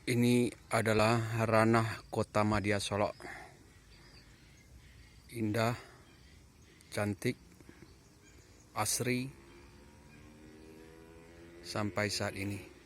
Ini adalah ranah Kota Madya Solok. Indah, cantik, asri sampai saat ini.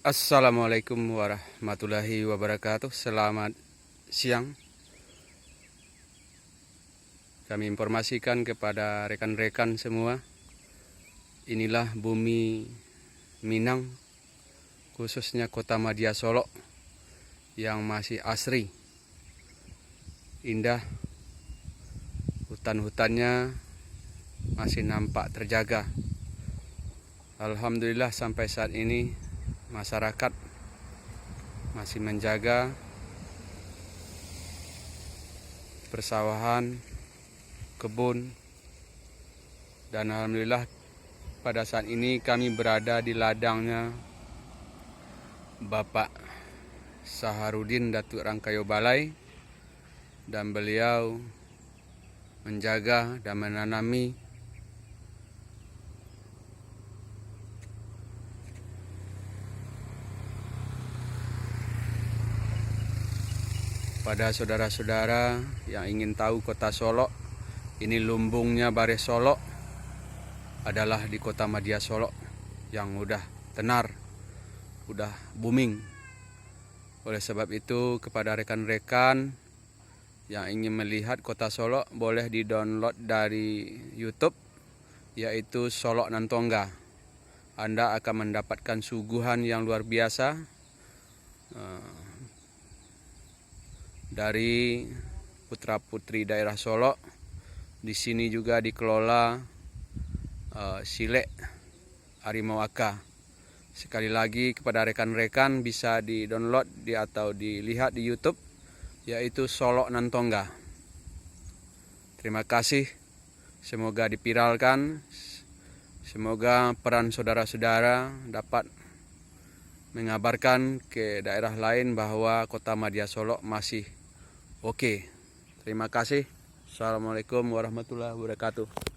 Assalamualaikum warahmatullahi wabarakatuh. Selamat siang. Kami informasikan kepada rekan-rekan semua, inilah bumi Minang, khususnya Kota Madya Solok yang masih asri, indah. Hutan-hutannya masih nampak terjaga. Alhamdulillah sampai saat ini masyarakat masih menjaga persawahan, kebun, dan alhamdulillah pada saat ini kami berada di ladangnya Bapak Saharudin Datuk Rangkayo Balai, dan beliau menjaga dan menanami pada saudara-saudara yang ingin tahu kota Solok. Ini lumbungnya Bares Solok adalah di kota Madya Solok yang udah tenar, udah booming. Oleh sebab itu kepada rekan-rekan yang ingin melihat kota Solok boleh di-download dari YouTube, yaitu Solok Nantongga. Anda akan mendapatkan suguhan yang luar biasa dari putra-putri daerah Solok. Di sini juga dikelola Silek Harimau Aka. Sekali lagi kepada rekan-rekan bisa di-download atau dilihat di YouTube, yaitu Solok Nantongga. Terima kasih. Semoga dipiralkan. Semoga peran saudara-saudara dapat mengabarkan ke daerah lain bahwa kota Madya Solok masih oke. Terima kasih. Assalamualaikum warahmatullahi wabarakatuh.